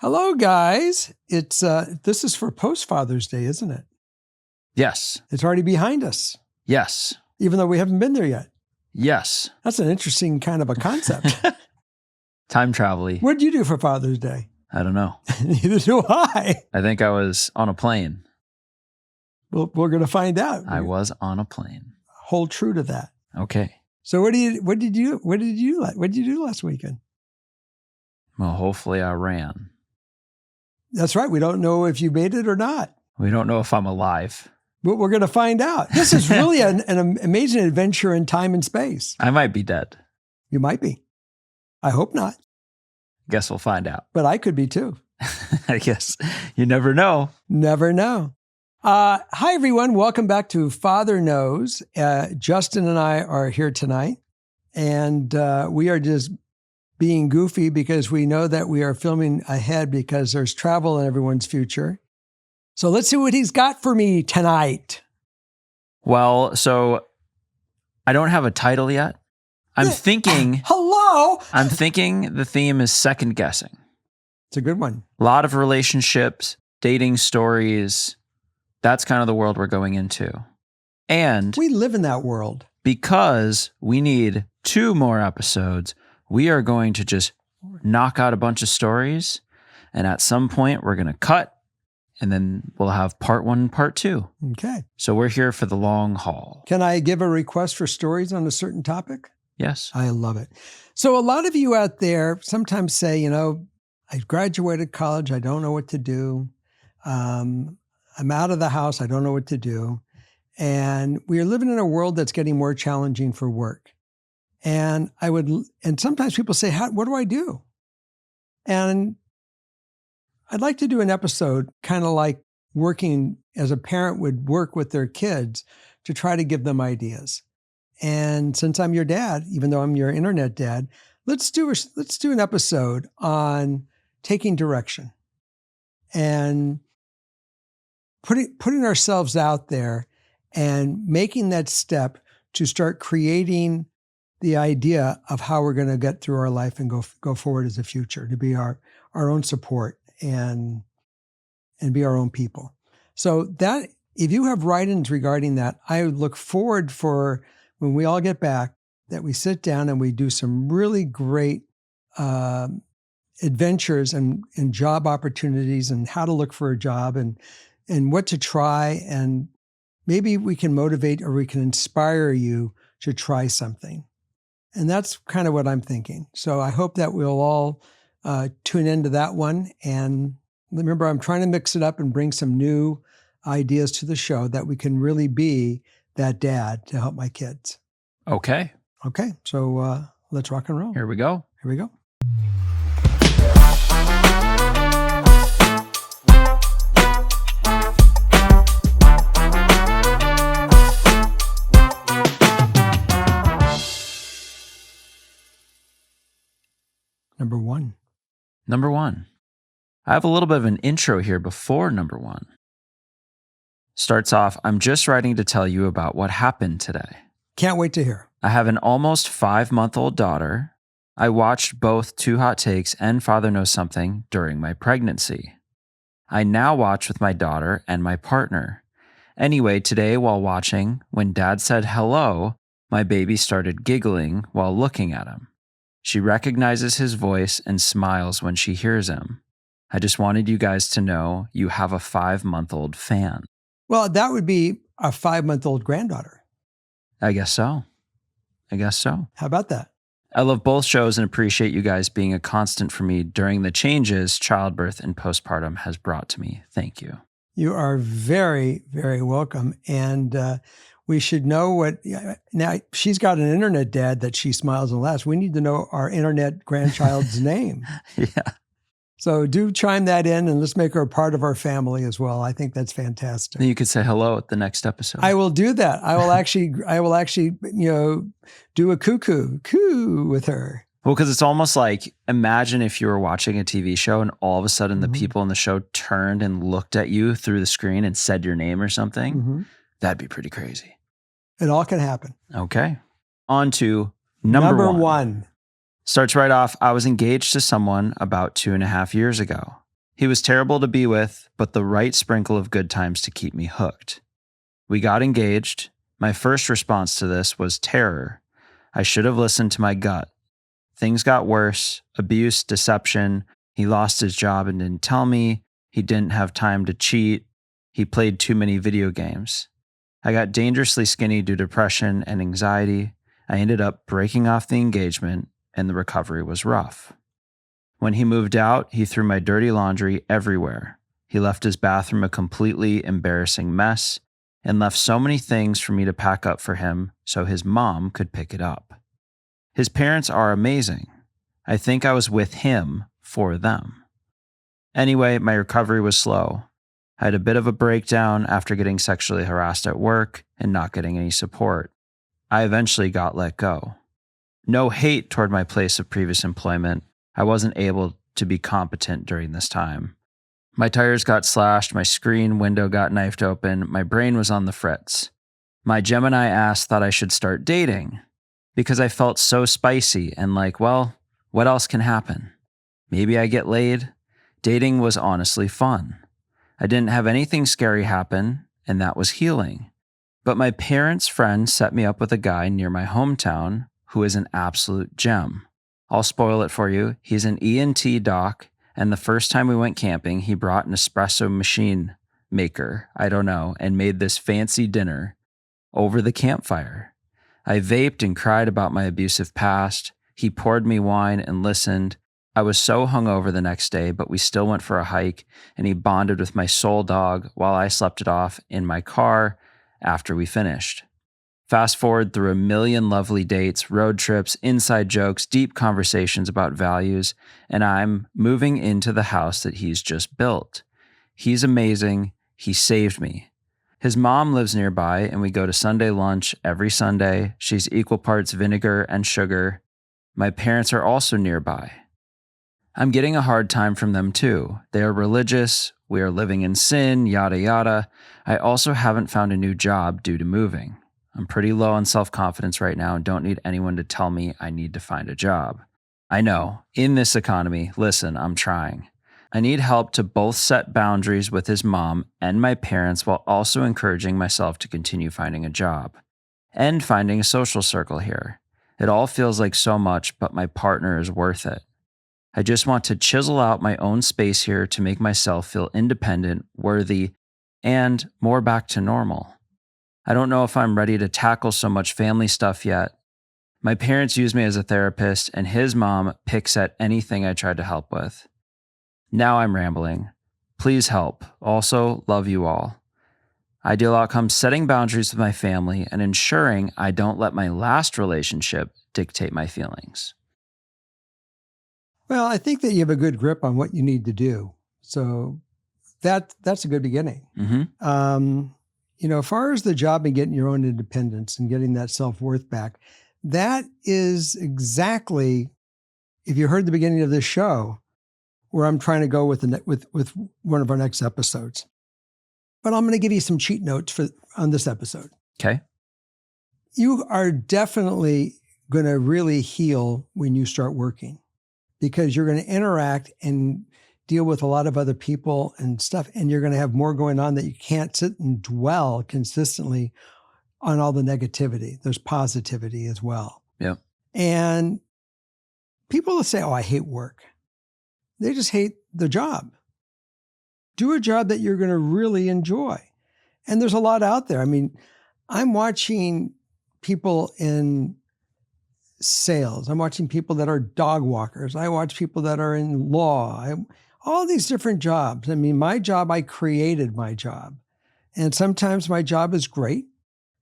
Hello, guys. It's this is for post Father's Day, isn't it? Yes. It's already behind us, Yes. even though we haven't been there yet. Yes. That's an interesting kind of a concept. Time travel-y. What did you do for Father's Day? I don't know. Neither do I. I think I was on a plane. Well, we're going to find out. I was on a plane. Hold true to that. Okay. So what did you do last weekend? Well, hopefully I ran. That's right. We don't know if you made it or not. We don't know if I'm alive. But we're going to find out. This is really an amazing adventure in time and space. I might be dead. You might be. I hope not. Guess we'll find out. But I could be too. I guess you never know. Never know. Hi, everyone. Welcome back to Father Knows. Justin and I are here tonight, and we are just being goofy because we know that we are filming ahead because there's travel in everyone's future. So let's see what he's got for me tonight. Well, so I don't have a title yet. I'm thinking the theme is second guessing. It's a good one. A lot of relationships, dating stories. That's kind of the world we're going into. And we live in that world. Because we need 2 more episodes, we are going to just knock out a bunch of stories. And at some point, we're going to cut. And then we'll have part 1 and part 2. Okay. So we're here for the long haul. Can I give a request for stories on a certain topic? Yes. I love it. So a lot of you out there sometimes say, I graduated college. I don't know what to do. I'm out of the house. I don't know what to do. And we are living in a world that's getting more challenging for work. And sometimes people say, what do I do? And I'd like to do an episode kind of like working as a parent would work with their kids to try to give them ideas. And since I'm your dad, even though I'm your internet dad, let's do an episode on taking direction and putting ourselves out there and making that step to start creating the idea of how we're going to get through our life and go forward as a future, to be our own support and be our own people. So that, if you have write-ins regarding that, I would look forward for when we all get back, that we sit down and we do some really great adventures and job opportunities and how to look for a job and what to try. And maybe we can motivate or we can inspire you to try something. And that's kind of what I'm thinking. So I hope that we'll all tune into that one. And remember, I'm trying to mix it up and bring some new ideas to the show that we can really be that dad to help my kids. Okay. Okay. So let's rock and roll. Here we go. Here we go. Number one. I have a little bit of an intro here before number 1. Starts off, I'm just writing to tell you about what happened today. Can't wait to hear. I have an almost 5-month-old daughter. I watched both Too Hot Takes and Father Knows Something during my pregnancy. I now watch with my daughter and my partner. Anyway, today while watching, when Dad said hello, my baby started giggling while looking at him. She recognizes his voice and smiles when she hears him. I just wanted you guys to know you have a 5-month-old fan. Well, that would be a 5-month-old granddaughter. I guess so. How about that? I love both shows and appreciate you guys being a constant for me during the changes childbirth and postpartum has brought to me. Thank you. You are very, very welcome. And we should know now she's got an internet dad that she smiles and laughs. We need to know our internet grandchild's name. Yeah. So do chime that in and let's make her a part of our family as well. I think that's fantastic. Then you could say hello at the next episode. I will do that. I will actually, do a coo with her. Well, because it's almost like, imagine if you were watching a TV show and all of a sudden the people in the show turned and looked at you through the screen and said your name or something. Mm-hmm. That'd be pretty crazy. It all can happen. Okay. On to number one. Starts right off, I was engaged to someone about 2.5 years ago. He was terrible to be with, but the right sprinkle of good times to keep me hooked. We got engaged. My first response to this was terror. I should have listened to my gut. Things got worse: abuse, deception. He lost his job and didn't tell me. He didn't have time to cheat. He played too many video games. I got dangerously skinny due to depression and anxiety. I ended up breaking off the engagement, and the recovery was rough. When he moved out, he threw my dirty laundry everywhere. He left his bathroom a completely embarrassing mess and left so many things for me to pack up for him so his mom could pick it up. His parents are amazing. I think I was with him for them. Anyway, my recovery was slow. I had a bit of a breakdown after getting sexually harassed at work and not getting any support. I eventually got let go. No hate toward my place of previous employment. I wasn't able to be competent during this time. My tires got slashed, my screen window got knifed open, my brain was on the fritz. My Gemini ass thought I should start dating because I felt so spicy and like, well, what else can happen? Maybe I get laid. Dating was honestly fun. I didn't have anything scary happen, and that was healing. But my parents' friend set me up with a guy near my hometown who is an absolute gem. I'll spoil it for you. He's an ENT doc, and the first time we went camping, he brought an espresso machine maker, and made this fancy dinner over the campfire. I vaped and cried about my abusive past. He poured me wine and listened. I was so hungover the next day, but we still went for a hike, and he bonded with my soul dog while I slept it off in my car after we finished. Fast forward through a million lovely dates, road trips, inside jokes, deep conversations about values, and I'm moving into the house that he's just built. He's amazing. He saved me. His mom lives nearby, and we go to Sunday lunch every Sunday. She's equal parts vinegar and sugar. My parents are also nearby. I'm getting a hard time from them too. They are religious. We are living in sin, yada yada. I also haven't found a new job due to moving. I'm pretty low on self-confidence right now and don't need anyone to tell me I need to find a job. I know, in this economy, listen, I'm trying. I need help to both set boundaries with his mom and my parents while also encouraging myself to continue finding a job and finding a social circle here. It all feels like so much, but my partner is worth it. I just want to chisel out my own space here to make myself feel independent, worthy, and more back to normal. I don't know if I'm ready to tackle so much family stuff yet. My parents use me as a therapist, and his mom picks at anything I try to help with. Now I'm rambling. Please help. Also, love you all. Ideal outcome: setting boundaries with my family and ensuring I don't let my last relationship dictate my feelings. Well, I think that you have a good grip on what you need to do. So that's a good beginning. Mm-hmm. As far as the job and getting your own independence and getting that self-worth back, that is exactly, if you heard the beginning of this show, where I'm trying to go with one of our next episodes. But I'm going to give you some cheat notes on this episode. Okay. You are definitely going to really heal when you start working, because you're going to interact and deal with a lot of other people and stuff, and you're going to have more going on that you can't sit and dwell consistently on all the negativity. There's positivity as well. Yeah. And people will say, oh, I hate work. They just hate the job. Do a job that you're going to really enjoy. And there's a lot out there. I mean, I'm watching people in sales. I'm watching people that are dog walkers. I watch people that are in law. All these different jobs. I mean, my job, I created my job. And sometimes my job is great.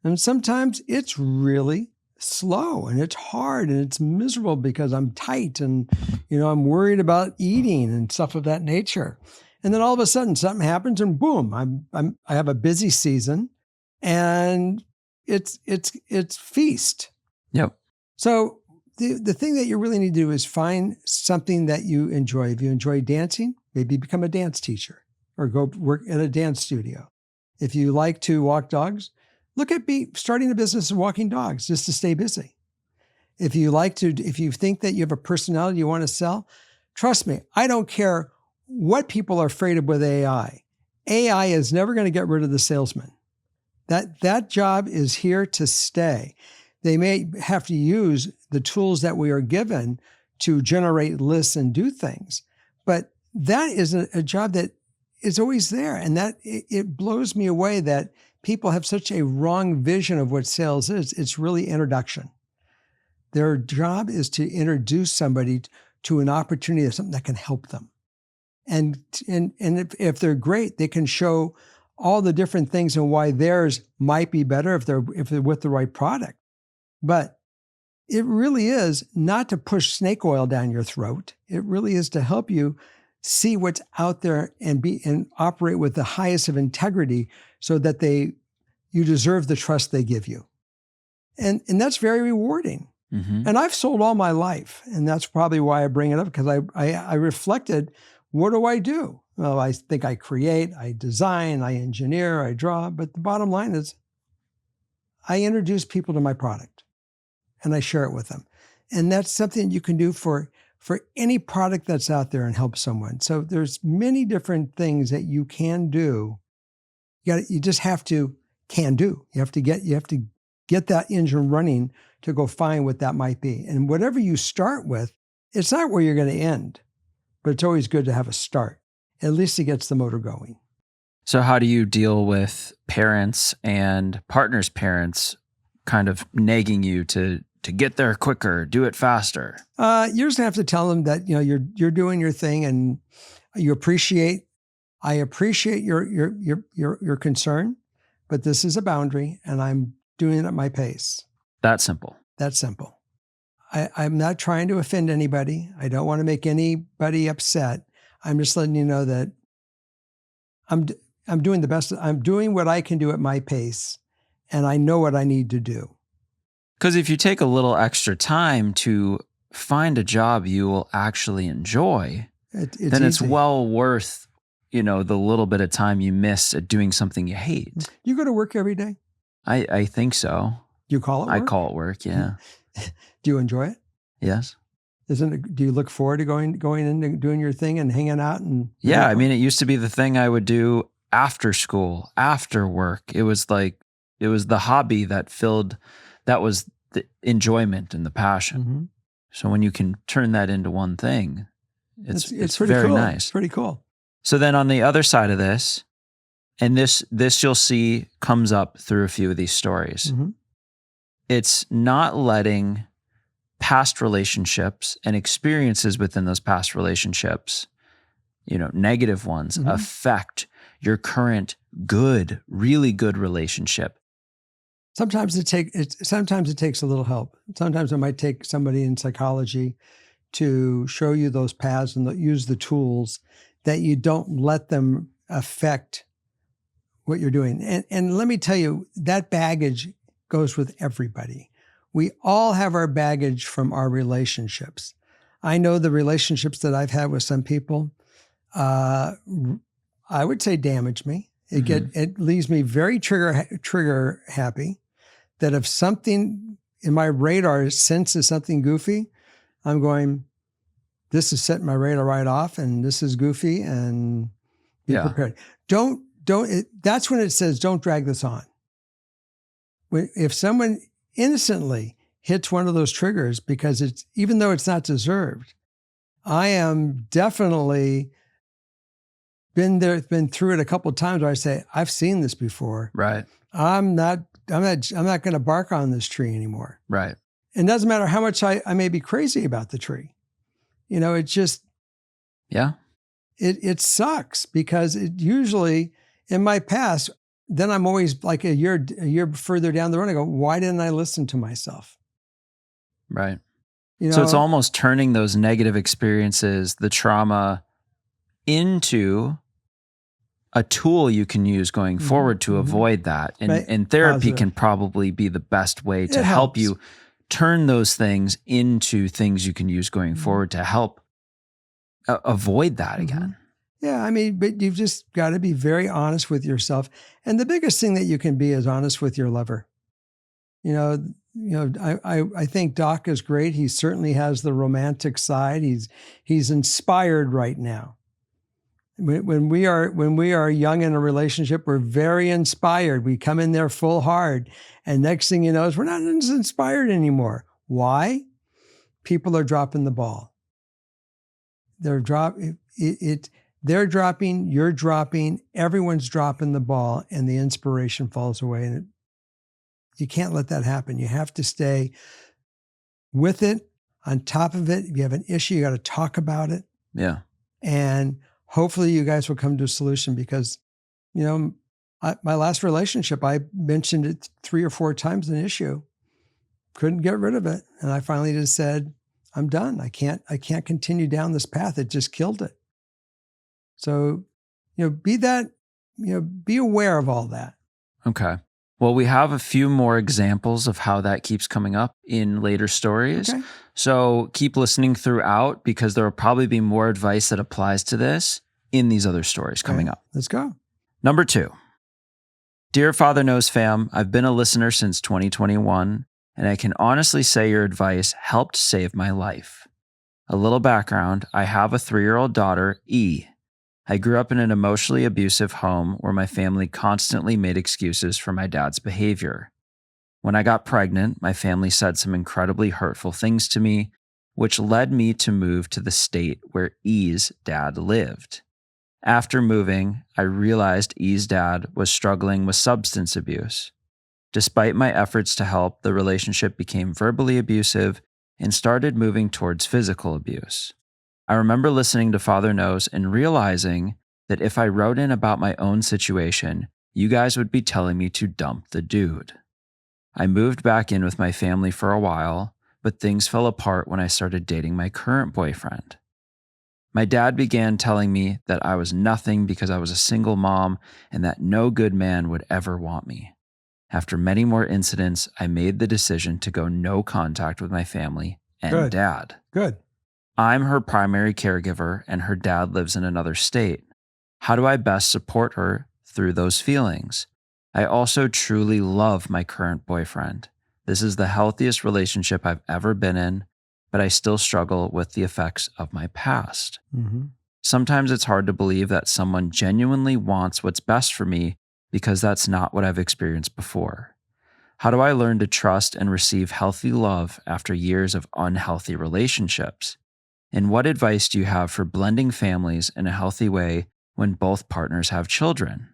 And sometimes it's really slow and it's hard and it's miserable because I'm tight and, I'm worried about eating and stuff of that nature. And then all of a sudden something happens and boom, I have a busy season and it's feast. Yep. So the thing that you really need to do is find something that you enjoy. If you enjoy dancing, maybe become a dance teacher or go work at a dance studio. If you like to walk dogs, look at starting a business of walking dogs just to stay busy. If you think that you have a personality you want to sell, trust me, I don't care what people are afraid of with AI. AI is never going to get rid of the salesman. That job is here to stay. They may have to use the tools that we are given to generate lists and do things, but that is a job that is always there. And that it blows me away that people have such a wrong vision of what sales is. It's really introduction. Their job is to introduce somebody to an opportunity or something that can help them. And if they're great, they can show all the different things and why theirs might be better if they're with the right product. But it really is not to push snake oil down your throat. It really is to help you see what's out there and operate with the highest of integrity so that you deserve the trust they give you. And that's very rewarding. Mm-hmm. And I've sold all my life. And that's probably why I bring it up, because I reflected, what do I do? Well, I think I create, I design, I engineer, I draw. But the bottom line is I introduce people to my product and I share it with them. And that's something you can do for any product that's out there and help someone. So there's many different things that you can do. You just have to do. You have to get that engine running to go find what that might be. And whatever you start with, it's not where you're going to end, but it's always good to have a start. At least it gets the motor going. So how do you deal with parents and partners' parents kind of nagging you to get there quicker, do it faster? You're just gonna have to tell them that you're doing your thing, and I appreciate your concern, but this is a boundary, and I'm doing it at my pace. That simple. That's simple. I'm not trying to offend anybody. I don't want to make anybody upset. I'm just letting you know that I'm doing the best. I'm doing what I can do at my pace, and I know what I need to do. Because if you take a little extra time to find a job you will actually enjoy, then it's well worth, the little bit of time you miss at doing something you hate. You go to work every day? I think so. You call it work? I call it work, yeah. Do you enjoy it? Yes. Do you look forward to going in and doing your thing and hanging out? Yeah, I mean, it used to be the thing I would do after school, after work. It was the hobby that was the enjoyment and the passion. Mm-hmm. So when you can turn that into one thing, it's pretty very cool. nice. It's pretty cool. So then on the other side of this, and this you'll see comes up through a few of these stories. Mm-hmm. It's not letting past relationships and experiences within those past relationships, negative ones, mm-hmm. affect your current good, really good relationship. Sometimes it takes a little help. Sometimes it might take somebody in psychology to show you those paths and use the tools that you don't let them affect what you're doing. And let me tell you, that baggage goes with everybody. We all have our baggage from our relationships. I know the relationships that I've had with some people, I would say damage me. It leaves me very trigger happy, that if something in my radar senses something goofy, I'm going, this is setting my radar right off, and this is goofy, and be prepared. That's when it says, don't drag this on. If someone innocently hits one of those triggers, because even though it's not deserved, I am definitely been through it a couple of times where I say, I've seen this before. Right. I'm not going to bark on this tree anymore. Right. And it doesn't matter how much I may be crazy about the tree. It just, it sucks, because it usually in my past, then I'm always like a year further down the road, I go, why didn't I listen to myself? Right. So it's almost turning those negative experiences, the trauma, into a tool you can use going forward to avoid that. And therapy can probably be the best way to help you turn those things into things you can use going forward to help avoid that again. Yeah, I mean, but you've just got to be very honest with yourself. And the biggest thing that you can be is honest with your lover. I think Doc is great. He certainly has the romantic side. He's inspired right now. When we are young in a relationship, we're very inspired. We come in there full hard, and next thing you know is we're not as inspired anymore. Why? People are dropping the ball. They're dropping, you're dropping, everyone's dropping the ball, and the inspiration falls away. And you can't let that happen. You have to stay with it, on top of it. If you have an issue, you got to talk about it. Yeah. And hopefully you guys will come to a solution, because, my last relationship, I mentioned it 3 or 4 times, an issue. Couldn't get rid of it. And I finally just said, I'm done. I can't continue down this path. It just killed it. So, be aware of all that. Okay. Well, we have a few more examples of how that keeps coming up in later stories. Okay. So keep listening throughout, because there will probably be more advice that applies to this in these other stories coming up. Let's go. Number 2. Dear Father Knows fam, I've been a listener since 2021, and I can honestly say your advice helped save my life. A little background, I have a 3-year-old daughter, E. I grew up in an emotionally abusive home where my family constantly made excuses for my dad's behavior. When I got pregnant, my family said some incredibly hurtful things to me, which led me to move to the state where E's dad lived. After moving, I realized E's dad was struggling with substance abuse. Despite my efforts to help, the relationship became verbally abusive and started moving towards physical abuse. I remember listening to Father Knows and realizing that if I wrote in about my own situation, you guys would be telling me to dump the dude. I moved back in with my family for a while, but things fell apart when I started dating my current boyfriend. My dad began telling me that I was nothing because I was a single mom and that no good man would ever want me. After many more incidents, I made the decision to go no contact with my family and dad. Good. I'm her primary caregiver and her dad lives in another state. How do I best support her through those feelings? I also truly love my current boyfriend. This is the healthiest relationship I've ever been in, but I still struggle with the effects of my past. Mm-hmm. Sometimes it's hard to believe that someone genuinely wants what's best for me, because that's not what I've experienced before. How do I learn to trust and receive healthy love after years of unhealthy relationships? And what advice do you have for blending families in a healthy way when both partners have children?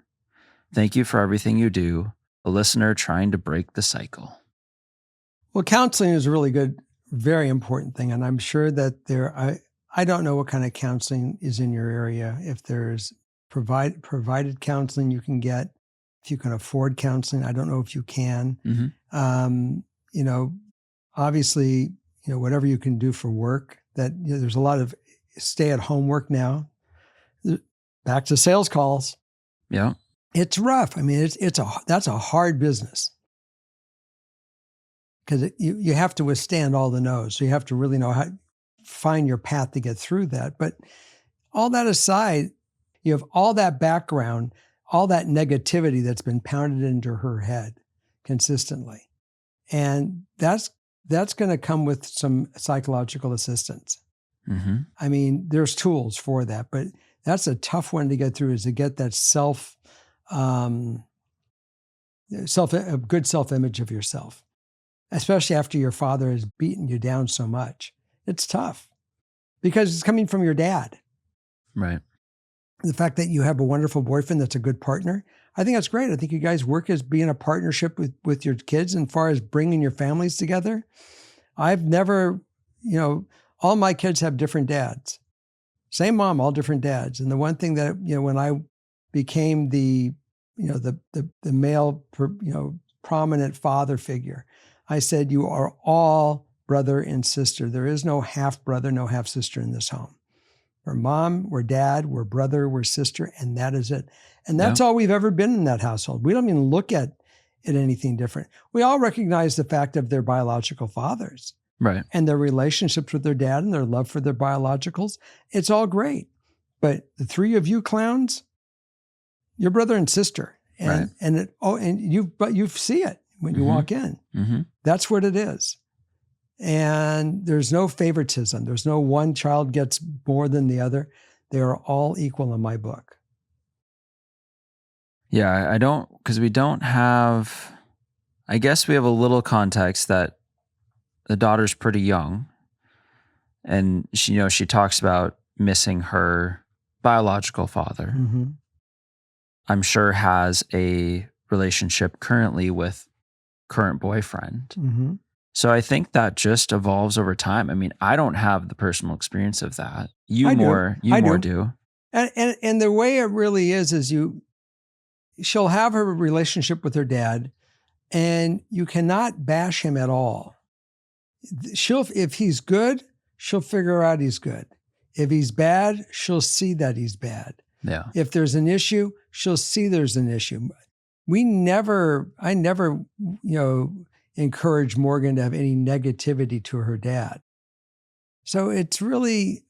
Thank you for everything you do. A listener trying to break the cycle. Well, counseling is a really good, very important thing. And I'm sure that I don't know what kind of counseling is in your area. If there's provided counseling you can get, if you can afford counseling, I don't know if you can. Mm-hmm. Obviously, whatever you can do for work, that there's a lot of stay-at-home work now. Back to sales calls. Yeah. It's rough. I mean, that's a hard business, because you have to withstand all the no's. So you have to really know how to find your path to get through that. But all that aside, you have all that background, all that negativity that's been pounded into her head consistently. And that's going to come with some psychological assistance. Mm-hmm. I mean, there's tools for that, but that's a tough one to get through, is to get that a good self-image of yourself, especially after your father has beaten you down so much. It's tough because it's coming from your dad. Right. The fact that you have a wonderful boyfriend that's a good partner, I think that's great. I think you guys work as being a partnership with your kids, and as far as bringing your families together. I've never, all my kids have different dads. Same mom, all different dads. And the one thing that, when I became the male, prominent father figure, I said, you are all brother and sister. There is no half brother, no half sister in this home. We're mom, we're dad, we're brother, we're sister, and that is it. And that's all we've ever been in that household. We don't even look at anything different. We all recognize the fact of their biological fathers. Right. And their relationships with their dad and their love for their biologicals. It's all great. But the three of you clowns, you're brother and sister. And you see it when you walk in. Mm-hmm. That's what it is. And there's no favoritism. There's no one child gets more than the other. They are all equal in my book. Yeah, I don't, because we don't have, I guess we have a little context that the daughter's pretty young, and she talks about missing her biological father. Mm-hmm. I'm sure has a relationship currently with current boyfriend. Mm-hmm. So I think that just evolves over time. I mean, I don't have the personal experience of that. You I do. more I do. do. And the way it really is she'll have her relationship with her dad, and you cannot bash him at all. If he's good, she'll figure out he's good. If he's bad, she'll see that he's bad. Yeah. If there's an issue, she'll see there's an issue. I never, encourage Morgan to have any negativity to her dad. So it's really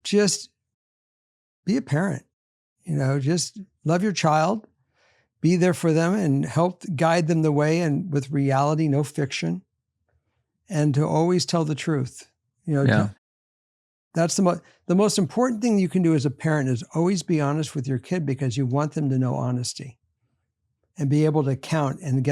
just be a parent, just love your child, be there for them and help guide them the way, and with reality, no fiction, and to always tell the truth. That's the most important thing you can do as a parent is always be honest with your kid, because you want them to know honesty and be able to count and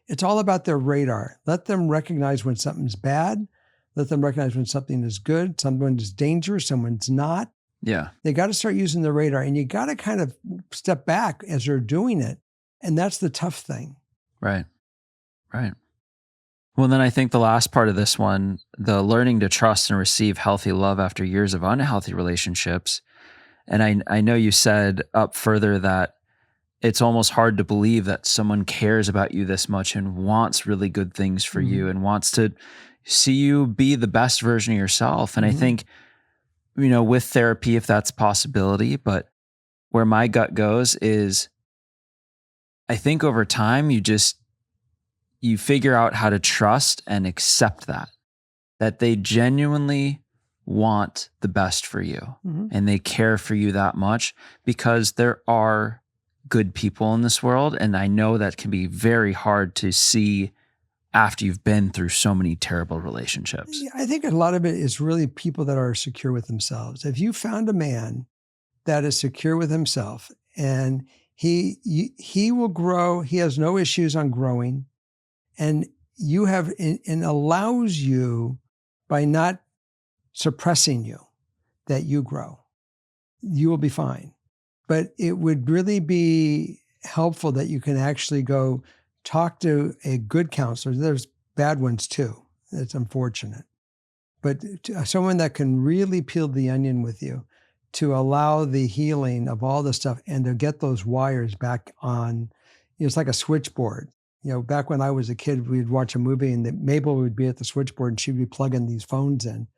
it's all about their radar. Let them recognize when something's bad. Let them recognize when something is good, someone is dangerous, someone's not. Yeah. They got to start using the radar, and you got to kind of step back as they're doing it. And that's the tough thing. Right. Right. Well, then I think the last part of this one, the learning to trust and receive healthy love after years of unhealthy relationships. And I know you said up further that it's almost hard to believe that someone cares about you this much and wants really good things for you and wants to see you be the best version of yourself. And I think, with therapy, if that's a possibility, but where my gut goes is I think over time, you figure out how to trust and accept that they genuinely want the best for you and they care for you that much, because there are good people in this world. And I know that can be very hard to see after you've been through so many terrible relationships. Yeah, I think a lot of it is really people that are secure with themselves. If you found a man that is secure with himself and he will grow, he has no issues on growing, and and allows you, by not suppressing you, that you grow, you will be fine. But it would really be helpful that you can actually go talk to a good counselor. There's bad ones too. It's unfortunate. But someone that can really peel the onion with you to allow the healing of all the stuff and to get those wires back on. It's like a switchboard. Back when I was a kid, we'd watch a movie and Mabel would be at the switchboard and she'd be plugging these phones in,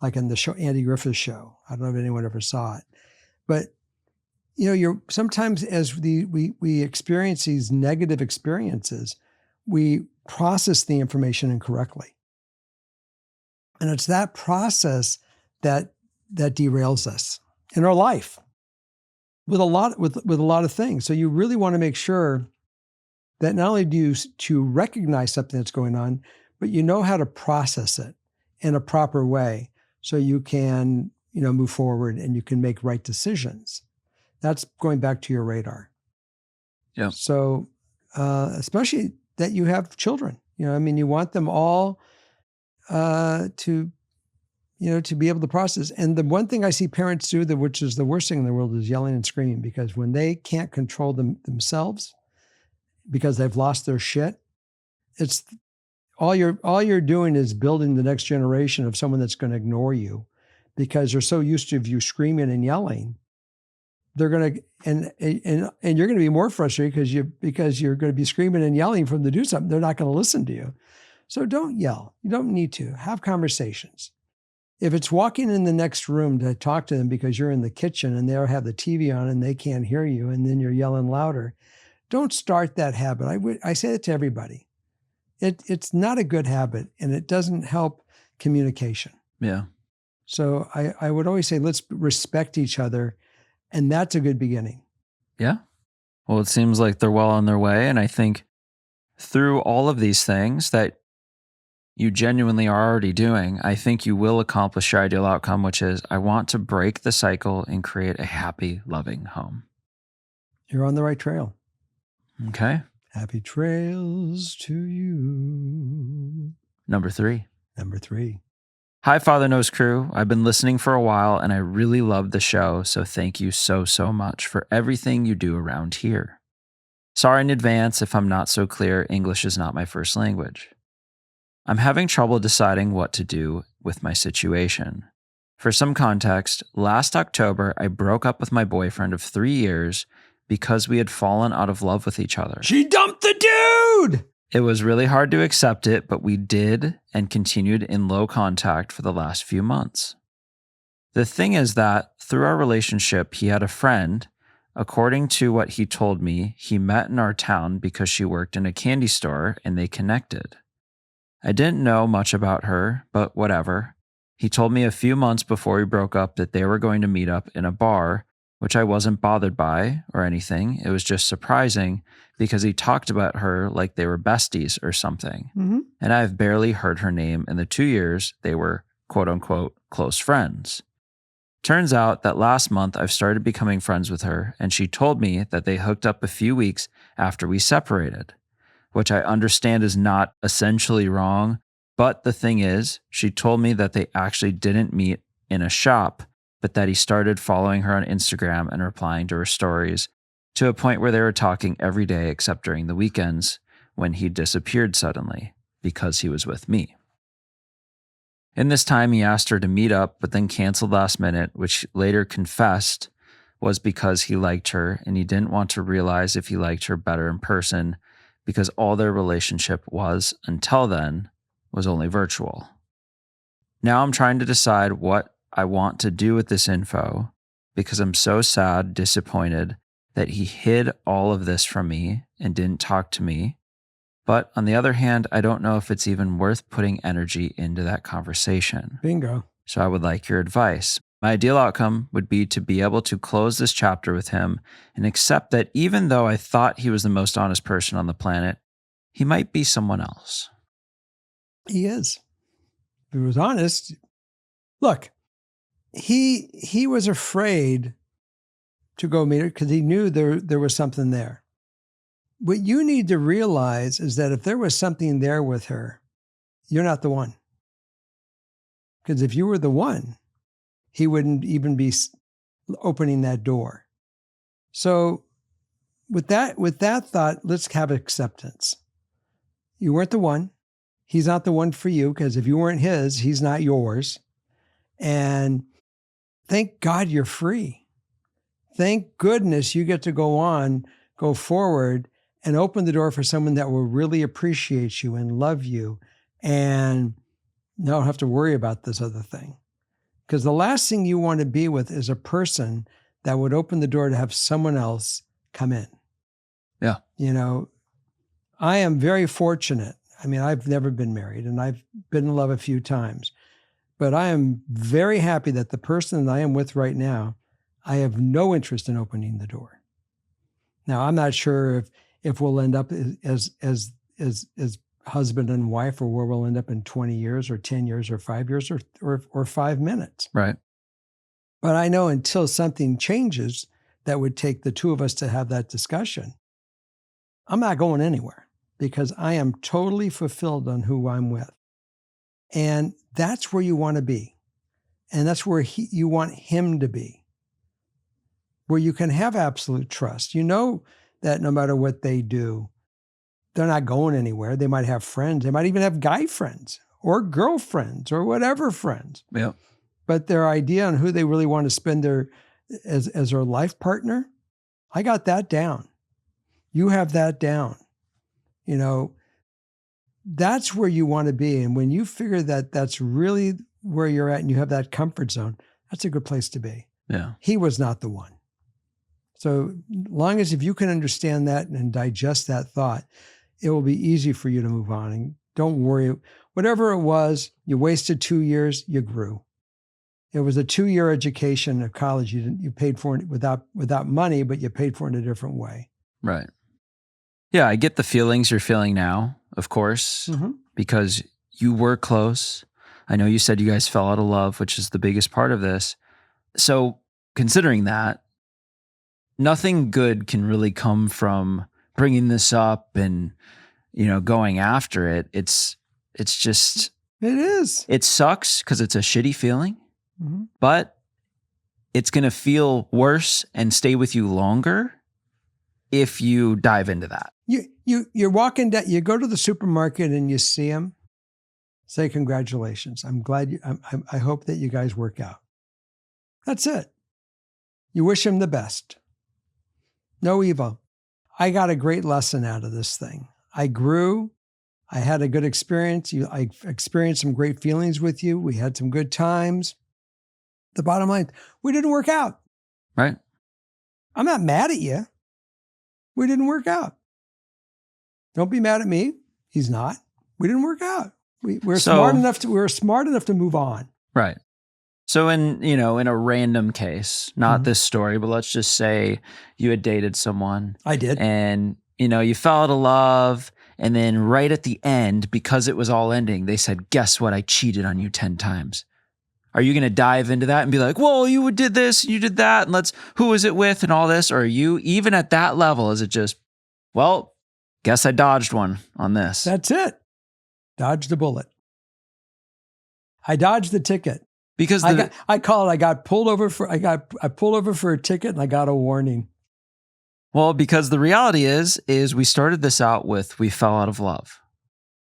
like in the show, Andy Griffith's show. I don't know if anyone ever saw it. But you're sometimes as we experience these negative experiences, we process the information incorrectly, and it's that process that derails us in our life with a lot of things. So you really want to make sure that not only do you recognize something that's going on, but you know how to process it in a proper way, so you can move forward and you can make right decisions. That's going back to your radar. Yeah. So, especially that you have children, you want them all to be able to process. And the one thing I see parents do, which is the worst thing in the world, is yelling and screaming, because when they can't control themselves because they've lost their shit, it's all you're doing is building the next generation of someone that's going to ignore you, because they're so used to you screaming and yelling. They're going to, and you're going to be more frustrated because you're going to be screaming and yelling for them to do something. They're not going to listen to you. So don't yell. You don't need to. Have conversations. If it's walking in the next room to talk to them because you're in the kitchen and they have the TV on and they can't hear you, and then you're yelling louder, don't start that habit. I say it to everybody. It's not a good habit, and it doesn't help communication. Yeah. So I would always say, let's respect each other. And that's a good beginning. Yeah. Well, it seems like they're well on their way. And I think through all of these things that you genuinely are already doing, I think you will accomplish your ideal outcome, which is I want to break the cycle and create a happy, loving home. You're on the right trail. Okay. Happy trails to you. Number 3. Hi, Father Knows crew. I've been listening for a while and I really love the show, so thank you so much for everything you do around here. Sorry in advance if I'm not so clear. English is not my first language. I'm having trouble deciding what to do with my situation. For some context, last October, I broke up with my boyfriend of 3 years because we had fallen out of love with each other. She dumped the dude! It was really hard to accept it, but we did and continued in low contact for the last few months. The thing is that through our relationship, he had a friend. According to what he told me, he met in our town because she worked in a candy store and they connected. I didn't know much about her, but whatever. He told me a few months before we broke up that they were going to meet up in a bar, which I wasn't bothered by or anything. It was just surprising because he talked about her like they were besties or something. Mm-hmm. And I've barely heard her name in the 2 years they were quote unquote close friends. Turns out that last month I've started becoming friends with her, and she told me that they hooked up a few weeks after we separated, which I understand is not essentially wrong. But the thing is, she told me that they actually didn't meet in a shop, but that he started following her on Instagram and replying to her stories to a point where they were talking every day except during the weekends when he disappeared suddenly because he was with me. In this time, he asked her to meet up, but then canceled last minute, which later confessed was because he liked her and he didn't want to realize if he liked her better in person because all their relationship was, until then, was only virtual. Now I'm trying to decide what I want to do with this info because I'm so sad, disappointed that he hid all of this from me and didn't talk to me. But on the other hand, I don't know if it's even worth putting energy into that conversation. Bingo. So I would like your advice. My ideal outcome would be to be able to close this chapter with him and accept that even though I thought he was the most honest person on the planet, he might be someone else. He is. If he was honest, look, he was afraid to go meet her because he knew there was something there. What you need to realize is that if there was something there with her, you're not the one. Because if you were the one, he wouldn't even be opening that door. So with that thought, let's have acceptance. You weren't the one. He's not the one for you, because if you weren't his, he's not yours. And thank God you're free. Thank goodness you get to go forward and open the door for someone that will really appreciate you and love you and not have to worry about this other thing. Because the last thing you want to be with is a person that would open the door to have someone else come in. Yeah. You know, I am very fortunate. I mean, I've never been married and I've been in love a few times, but I am very happy that the person that I am with right now, I have no interest in opening the door. Now, I'm not sure if we'll end up as husband and wife, or where we'll end up in 20 years or 10 years or 5 years or 5 minutes. Right. But I know until something changes that would take the two of us to have that discussion, I'm not going anywhere because I am totally fulfilled on who I'm with. And that's where you want to be. And that's where you want him to be, where you can have absolute trust. You know that no matter what they do, they're not going anywhere. They might have friends. They might even have guy friends or girlfriends or whatever friends. Yeah. But their idea on who they really want to spend as their life partner, I got that down. You have that down. You know, that's where you want to be. And when you figure that that's really where you're at and you have that comfort zone, that's a good place to be. Yeah. He was not the one. So long as if you can understand that and digest that thought, it will be easy for you to move on. And don't worry. Whatever it was, you wasted 2 years, you grew. It was a 2-year education of college. You paid for it without money, but you paid for it in a different way. Right. Yeah, I get the feelings you're feeling now, of course, because You were close. I know you said you guys fell out of love, which is the biggest part of this. So considering that, nothing good can really come from bringing this up and, going after it. It's just, It is. it sucks because it's a shitty feeling, Mm-hmm. but it's going to feel worse and stay with you longer if you dive into that. You're walking down, you go to the supermarket and you see him, say, congratulations. I'm glad I hope that you guys work out. That's it. You wish him the best. No evil. I got a great lesson out of this thing. I grew. I had a good experience. I experienced some great feelings with you. We had some good times. The bottom line, we didn't work out. Right. I'm not mad at you. We didn't work out. Don't be mad at me. He's not. We didn't work out. We're smart enough to move on. Right. So in a random case, not this story, but let's just say you had dated someone. I did. And, you fell out of love. And then right at the end, because it was all ending, they said, guess what? I cheated on you 10 times. Are you going to dive into that and be like, whoa, you did this, you did that, and who was it with and all this? Or are you, even at that level, is it just, well, guess I dodged one on this? That's it. Dodged the bullet. I dodged the ticket. Because I got pulled over for a ticket and I got a warning. Well, because the reality is we started this out with we fell out of love.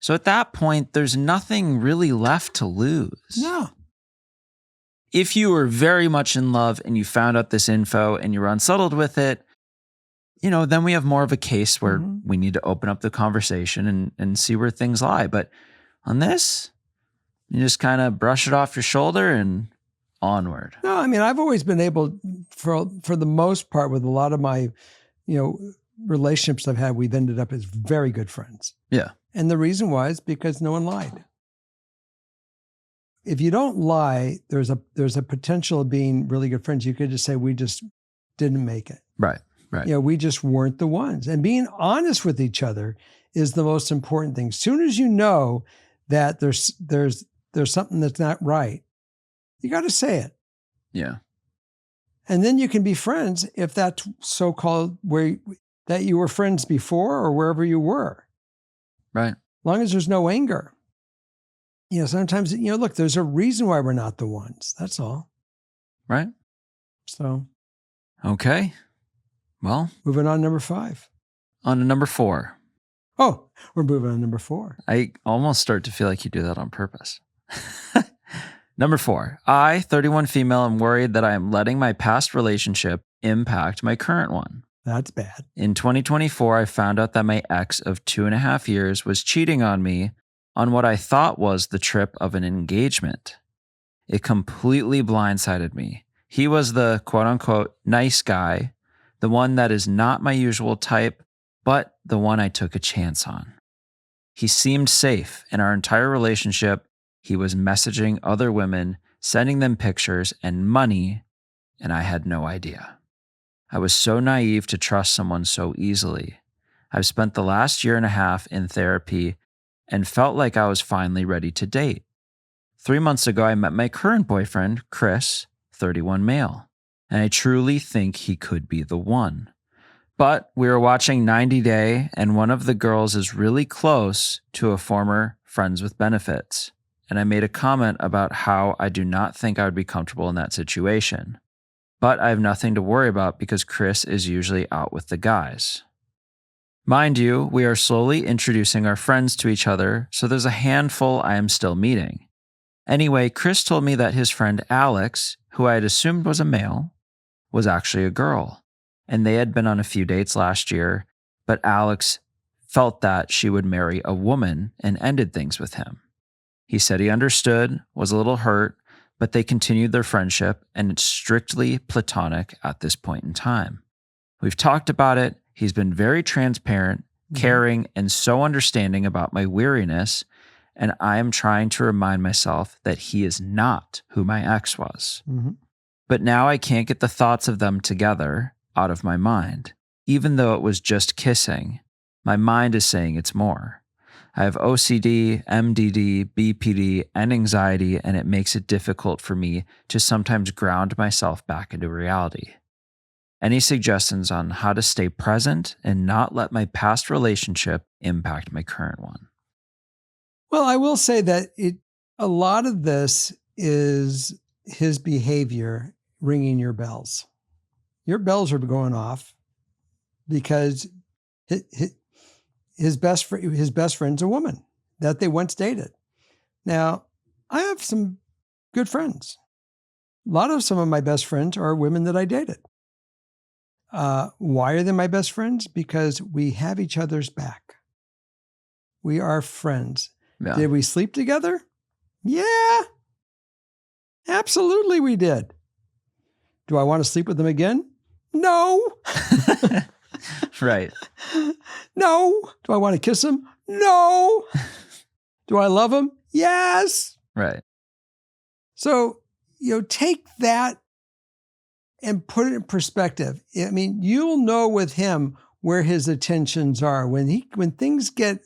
So at that point, there's nothing really left to lose. No. If you were very much in love and you found out this info and you were unsettled with it, then we have more of a case where we need to open up the conversation and see where things lie. But on this, you just kind of brush it off your shoulder and onward. No, I mean, I've always been able, for the most part, with a lot of my, relationships I've had, we've ended up as very good friends. Yeah. And the reason why is because no one lied. If you don't lie, there's a potential of being really good friends. You could just say, we just didn't make it. Right. We just weren't the ones. And being honest with each other is the most important thing. As soon as you know that there's something that's not right, you got to say it. Yeah. And then you can be friends if that's so-called that you were friends before or wherever you were. Right. As long as there's no anger. Sometimes, look, there's a reason why we're not the ones. That's all. Right. So. Okay. Well. Moving on to number 5. On to number 4. Oh, we're moving on to number 4. I almost start to feel like you do that on purpose. Number 4. I, 31 female, am worried that I am letting my past relationship impact my current one. That's bad. In 2024, I found out that my ex of 2.5 years was cheating on me on what I thought was the trip of an engagement. It completely blindsided me. He was the quote-unquote nice guy, the one that is not my usual type, but the one I took a chance on. He seemed safe in our entire relationship. He was messaging other women, sending them pictures and money, and I had no idea. I was so naive to trust someone so easily. I've spent the last 1.5 years in therapy and felt like I was finally ready to date. 3 months ago, I met my current boyfriend, Chris, 31 male, and I truly think he could be the one. But we were watching 90 Day, and one of the girls is really close to a former Friends with Benefits. And I made a comment about how I do not think I would be comfortable in that situation. But I have nothing to worry about because Chris is usually out with the guys. Mind you, we are slowly introducing our friends to each other, so there's a handful I am still meeting. Anyway, Chris told me that his friend Alex, who I had assumed was a male, was actually a girl. And they had been on a few dates last year, but Alex felt that she would marry a woman and ended things with him. He said he understood, was a little hurt, but they continued their friendship, and it's strictly platonic at this point in time. We've talked about it. He's been very transparent, caring, and so understanding about my weariness, and I am trying to remind myself that he is not who my ex was. Mm-hmm. But now I can't get the thoughts of them together out of my mind. Even though it was just kissing, my mind is saying it's more. I have OCD, MDD, BPD, and anxiety, and it makes it difficult for me to sometimes ground myself back into reality. Any suggestions on how to stay present and not let my past relationship impact my current one? Well, I will say that a lot of this is his behavior ringing your bells. Your bells are going off because his best friend's a woman that they once dated. Now, I have some good friends. Some of my best friends are women that I dated. Why are they my best friends? Because we have each other's back. We are friends. Yeah. Did we sleep together? Yeah, absolutely we did. Do I want to sleep with them again? No. Right. No. Do I want to kiss him? No. Do I love him? Yes. Right. So, take that and put it in perspective. I mean, you'll know with him where his attentions are. When things get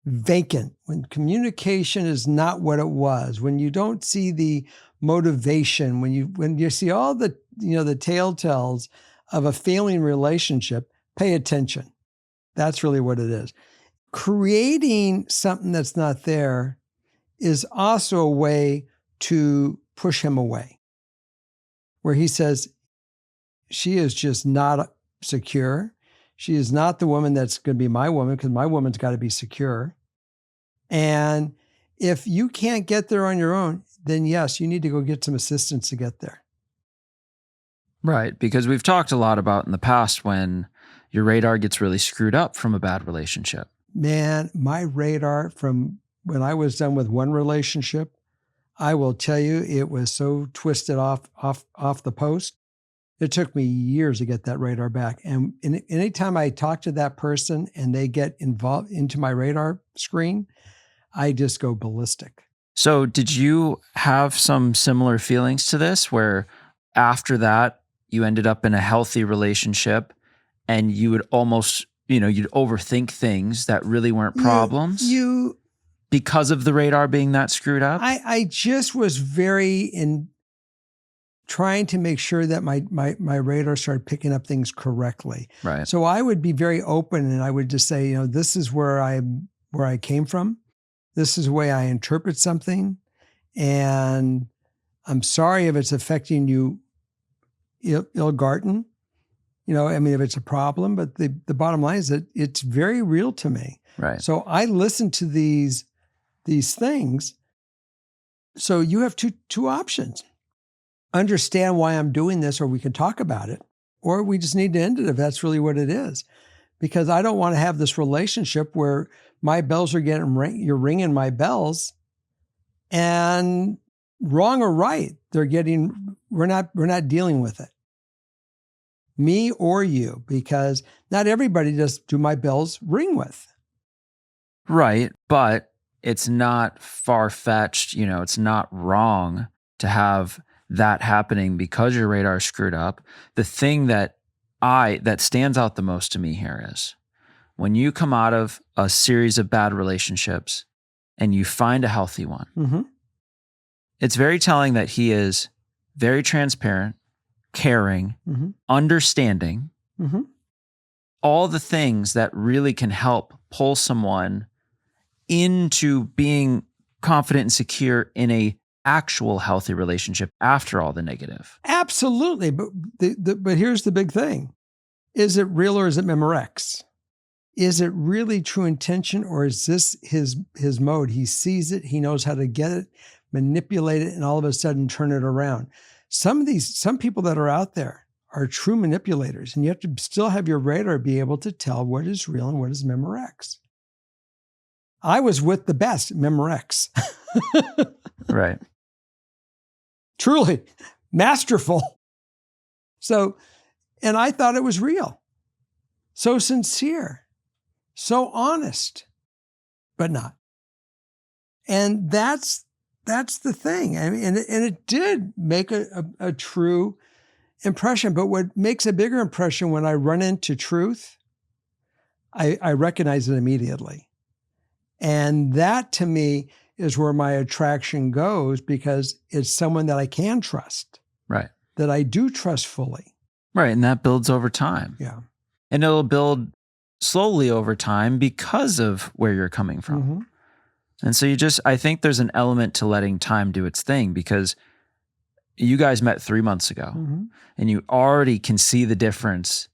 vacant, when communication is not what it was, when you don't see the motivation, when you see all the telltales of a failing relationship, pay attention. That's really what it is. Creating something that's not there is also a way to push him away, where he says, she is just not secure. She is not the woman that's going to be my woman, because my woman's got to be secure. And if you can't get there on your own, then yes, you need to go get some assistance to get there. Right. Because we've talked a lot about in the past when your radar gets really screwed up from a bad relationship. Man, my radar from when I was done with one relationship, I will tell you, it was so twisted off the post. It took me years to get that radar back. And anytime I talk to that person and they get involved into my radar screen, I just go ballistic. So did you have some similar feelings to this, where after that you ended up in a healthy relationship and you would almost, you'd overthink things that really weren't problems because of the radar being that screwed up? I just was very trying to make sure that my radar started picking up things correctly. Right. So I would be very open and I would just say, this is where I came from. This is the way I interpret something. And I'm sorry if it's affecting you ill-gotten, if it's a problem, but the bottom line is that it's very real to me. Right. So I listen to these things. So you have two options. Understand why I'm doing this, or we can talk about it, or we just need to end it if that's really what it is. Because I don't want to have this relationship where my bells are you're ringing my bells, and wrong or right, we're not dealing with it. Me or you, because not everybody do my bells ring with. Right. But it's not far-fetched, it's not wrong to have that happening because your radar is screwed up. The thing that stands out the most to me here is when you come out of a series of bad relationships and you find a healthy one, mm-hmm. It's very telling that he is very transparent, caring, mm-hmm. understanding, mm-hmm. all the things that really can help pull someone into being confident and secure in a actual healthy relationship after all the negative. Absolutely. But here's the big thing. Is it real or is it Memorex? Is it really true intention, or is this his mode? He sees it, he knows how to get it, manipulate it, and all of a sudden turn it around. Some people that are out there are true manipulators, and you have to still have your radar be able to tell what is real and what is Memorex. I was with the best, Memorex. Right. Truly masterful. So, and I thought it was real. So sincere, so honest, but not. And that's the thing. I mean, and it did make a true impression. But what makes a bigger impression when I run into truth, I recognize it immediately. And that to me is where my attraction goes, because it's someone that I can trust, Right. that I do trust fully. Right. And that builds over time. Yeah. And it'll build slowly over time because of where you're coming from. Mm-hmm. And so I think there's an element to letting time do its thing, because you guys met 3 months ago and you already can see the difference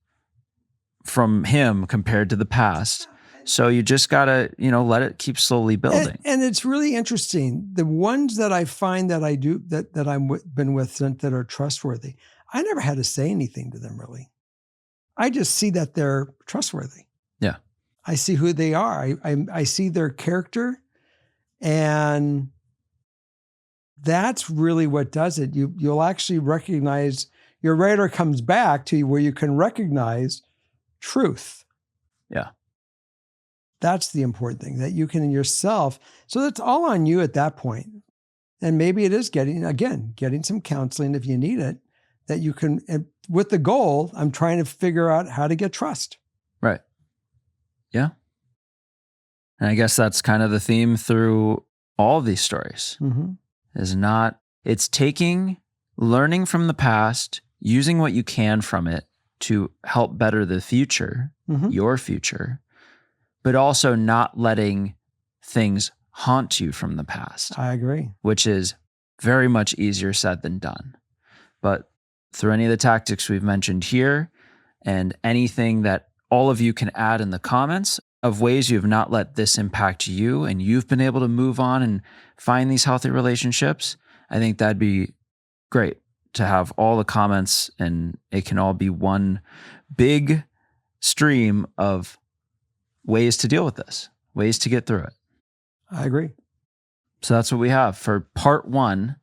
from him compared to the past. So you just got to, let it keep slowly building. And it's really interesting. The ones that I find that I do, that I've been with that are trustworthy, I never had to say anything to them really. I just see that they're trustworthy. Yeah. I see who they are. I see their character, and that's really what does it. You'll actually recognize, your radar comes back to you where you can recognize truth. Yeah. That's the important thing, that you can in yourself. So that's all on you at that point. And maybe it is getting some counseling if you need it, that you can, with the goal, I'm trying to figure out how to get trust. Right. Yeah. And I guess that's kind of the theme through all of these stories. It's taking, learning from the past, using what you can from it to help better the future, your future, but also not letting things haunt you from the past. I agree. Which is very much easier said than done. But through any of the tactics we've mentioned here, and anything that all of you can add in the comments of ways you have not let this impact you and you've been able to move on and find these healthy relationships, I think that'd be great to have all the comments, and it can all be one big stream of ways to deal with this, ways to get through it. I agree. So that's what we have for part 1,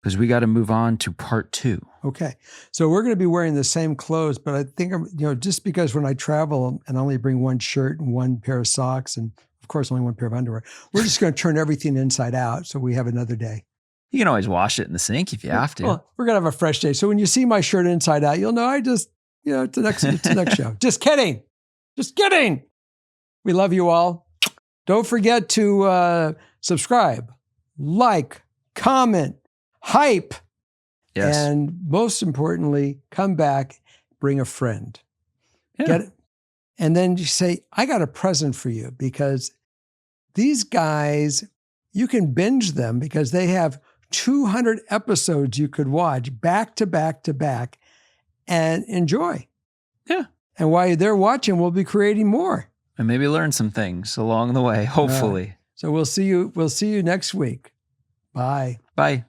because we got to move on to part 2. Okay. So we're going to be wearing the same clothes, but I think, just because when I travel and only bring one shirt and one pair of socks, and of course only one pair of underwear, we're just going to turn everything inside out so we have another day. You can always wash it in the sink if you have to. Well, we're going to have a fresh day. So when you see my shirt inside out, you'll know it's the next show. Just kidding. Just kidding. We love you all. Don't forget to subscribe, like, comment, hype. Yes. And most importantly, come back, bring a friend. Yeah. Get it? And then you say, I got a present for you, because these guys, you can binge them because they have 200 episodes you could watch back to back to back and enjoy. Yeah. And while they're watching, we'll be creating more. And maybe learn some things along the way, hopefully. So we'll see you next week. Bye. Bye.